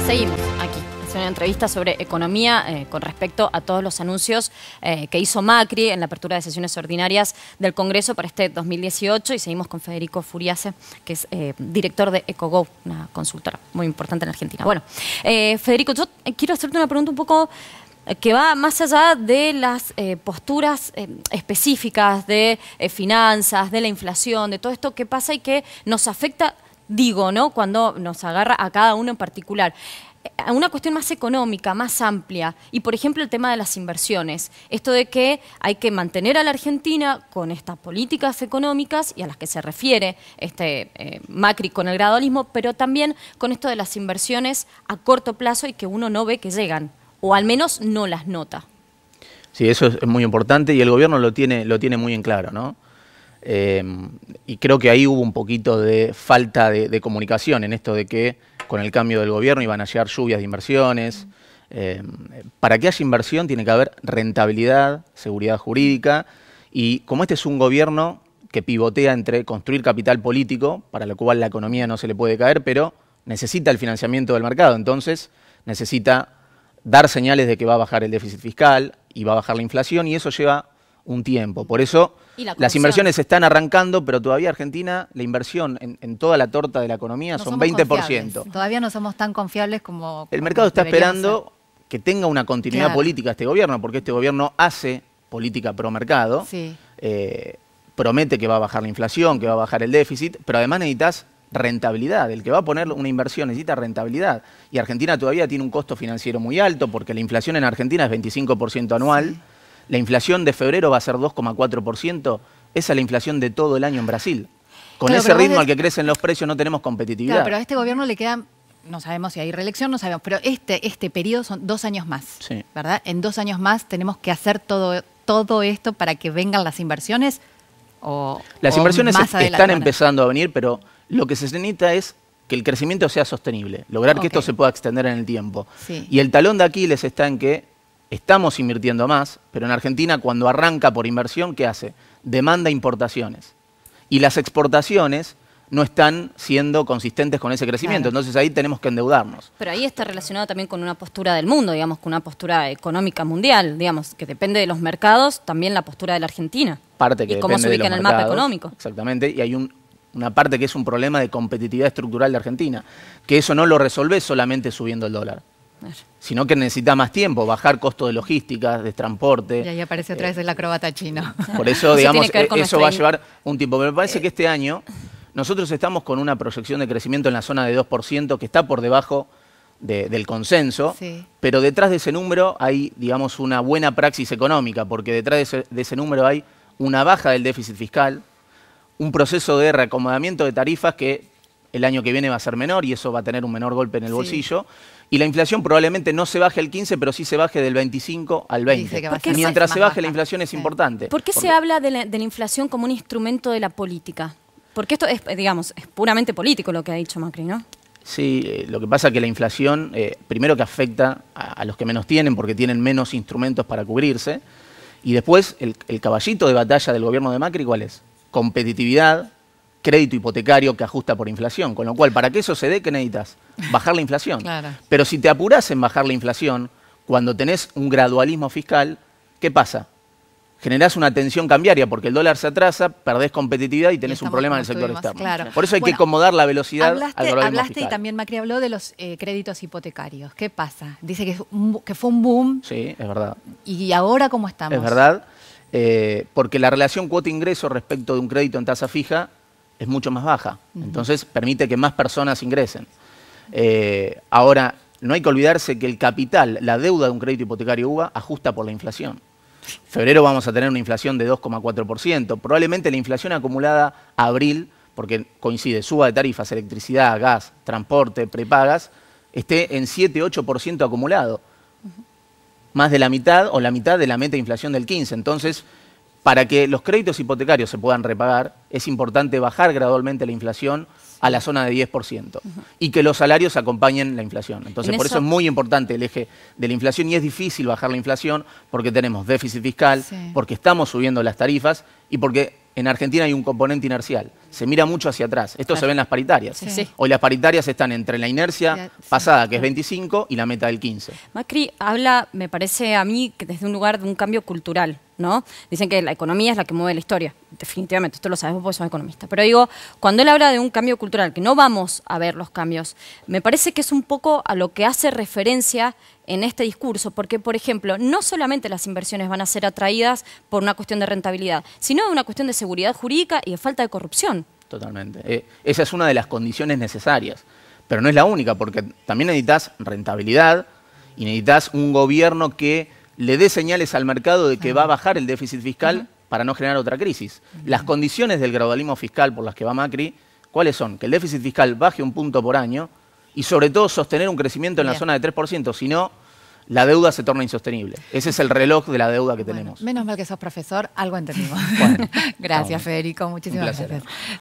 Seguimos aquí. Es una entrevista sobre economía con respecto a todos los anuncios que hizo Macri en la apertura de sesiones ordinarias del Congreso para este 2018 y seguimos con Federico Furiase, que es director de EcoGo, una consultora muy importante en Argentina. Bueno, Federico, yo quiero hacerte una pregunta un poco que va más allá de las posturas específicas de finanzas, de la inflación, de todo esto que pasa y que nos afecta, digo, ¿no?, cuando nos agarra a cada uno en particular. A una cuestión más económica, más amplia, y por ejemplo el tema de las inversiones, esto de que hay que mantener a la Argentina con estas políticas económicas y a las que se refiere Macri con el gradualismo, pero también con esto de las inversiones a corto plazo y que uno no ve que llegan, o al menos no las nota. Sí, eso es muy importante y el gobierno lo tiene muy en claro, ¿no? Y creo que ahí hubo un poquito de falta de comunicación en esto de que con el cambio del gobierno iban a llegar lluvias de inversiones. Para que haya inversión tiene que haber rentabilidad, seguridad jurídica, y como este es un gobierno que pivotea entre construir capital político, para lo cual la economía no se le puede caer, pero necesita el financiamiento del mercado, entonces necesita dar señales de que va a bajar el déficit fiscal y va a bajar la inflación, y eso lleva un tiempo. Por eso las inversiones están arrancando, pero todavía Argentina, la inversión en toda la torta de la economía son 20%. Confiables. Todavía no somos tan confiables como el mercado está esperando que tenga una continuidad política este gobierno, porque este gobierno hace política pro mercado, promete que va a bajar la inflación, que va a bajar el déficit, pero además necesitas rentabilidad. El que va a poner una inversión necesita rentabilidad. Y Argentina todavía tiene un costo financiero muy alto, porque la inflación en Argentina es 25% anual. La inflación de febrero va a ser 2,4%. Esa es la inflación de todo el año en Brasil. Con ese ritmo al que crecen los precios no tenemos competitividad. Claro, pero a este gobierno le quedan, no sabemos si hay reelección, no sabemos, pero este periodo son 2 años más, ¿verdad? En 2 años más tenemos que hacer todo esto para que vengan las inversiones. Las inversiones están empezando a venir, pero lo que se necesita es que el crecimiento sea sostenible, lograr que esto se pueda extender en el tiempo. Y el talón de Aquiles está en que estamos invirtiendo más, pero en Argentina cuando arranca por inversión, ¿qué hace? Demanda importaciones. Y las exportaciones no están siendo consistentes con ese crecimiento, entonces ahí tenemos que endeudarnos. Pero ahí está relacionado también con una postura del mundo, digamos, con una postura económica mundial, digamos, que depende de los mercados, también la postura de la Argentina. Parte que y cómo se ubica en el mapa económico. Exactamente, y hay una parte que es un problema de competitividad estructural de Argentina, que eso no lo resolvés solamente subiendo el dólar, sino que necesita más tiempo, bajar costos de logística, de transporte. Y ahí aparece otra vez el acróbata chino. Por eso, digamos, eso va a llevar un tiempo. Pero me parece que este año nosotros estamos con una proyección de crecimiento en la zona de 2%, que está por debajo del consenso, pero detrás de ese número hay, digamos, una buena praxis económica, porque detrás de ese número hay una baja del déficit fiscal, un proceso de reacomodamiento de tarifas que el año que viene va a ser menor y eso va a tener un menor golpe en el bolsillo. Y la inflación probablemente no se baje al 15, pero sí se baje del 25 al 20. Mientras se baje la inflación es importante. ¿Por qué se habla de la inflación como un instrumento de la política? Porque esto es, digamos, es puramente político lo que ha dicho Macri, ¿no? Sí, lo que pasa es que la inflación, primero que afecta a los que menos tienen, porque tienen menos instrumentos para cubrirse, y después el caballito de batalla del gobierno de Macri, ¿cuál es? Competitividad, crédito hipotecario que ajusta por inflación, con lo cual, para que eso se dé, ¿qué necesitas? Bajar la inflación. Pero si te apurás en bajar la inflación, cuando tenés un gradualismo fiscal, ¿qué pasa? Generás una tensión cambiaria porque el dólar se atrasa, perdés competitividad y tenés un problema en el sector externo. Por eso hay que acomodar la velocidad al gradualismo fiscal. Y también Macri habló de los créditos hipotecarios. ¿Qué pasa? Dice que fue un boom. Sí, es verdad. ¿Y ahora cómo estamos? Es verdad, porque la relación cuota-ingreso respecto de un crédito en tasa fija es mucho más baja. Entonces permite que más personas ingresen. Ahora, no hay que olvidarse que el capital, la deuda de un crédito hipotecario UVA, ajusta por la inflación. Febrero vamos a tener una inflación de 2,4%. Probablemente la inflación acumulada a abril, porque coincide suba de tarifas, electricidad, gas, transporte, prepagas, esté en 7-8% acumulado. Más de la mitad o la mitad de la meta de inflación del 15%. Entonces, para que los créditos hipotecarios se puedan repagar, es importante bajar gradualmente la inflación a la zona de 10% y que los salarios acompañen la inflación. Entonces, por eso es muy importante el eje de la inflación y es difícil bajar la inflación porque tenemos déficit fiscal, porque estamos subiendo las tarifas y porque en Argentina hay un componente inercial. se mira mucho hacia atrás. Esto se ve en las paritarias. Sí. Hoy las paritarias están entre la inercia pasada, que es 25, y la meta del 15. Macri habla, me parece a mí, que desde un lugar de un cambio cultural, ¿no? Dicen que la economía es la que mueve la historia. Definitivamente, esto lo sabes vos porque sos economista. Pero digo, cuando él habla de un cambio cultural, que no vamos a ver los cambios, me parece que es un poco a lo que hace referencia en este discurso, porque, por ejemplo, no solamente las inversiones van a ser atraídas por una cuestión de rentabilidad, sino de una cuestión de seguridad jurídica y de falta de corrupción. Totalmente. Esa es una de las condiciones necesarias, pero no es la única, porque también necesitas rentabilidad y necesitas un gobierno que le dé señales al mercado de que va a bajar el déficit fiscal para no generar otra crisis. Las condiciones del gradualismo fiscal por las que va Macri, ¿cuáles son? Que el déficit fiscal baje 1 punto por año y sobre todo sostener un crecimiento en la zona de 3%, si no, la deuda se torna insostenible. Ese es el reloj de la deuda que tenemos. Menos mal que sos profesor, algo entendimos. Bueno, gracias, Federico, muchísimas gracias.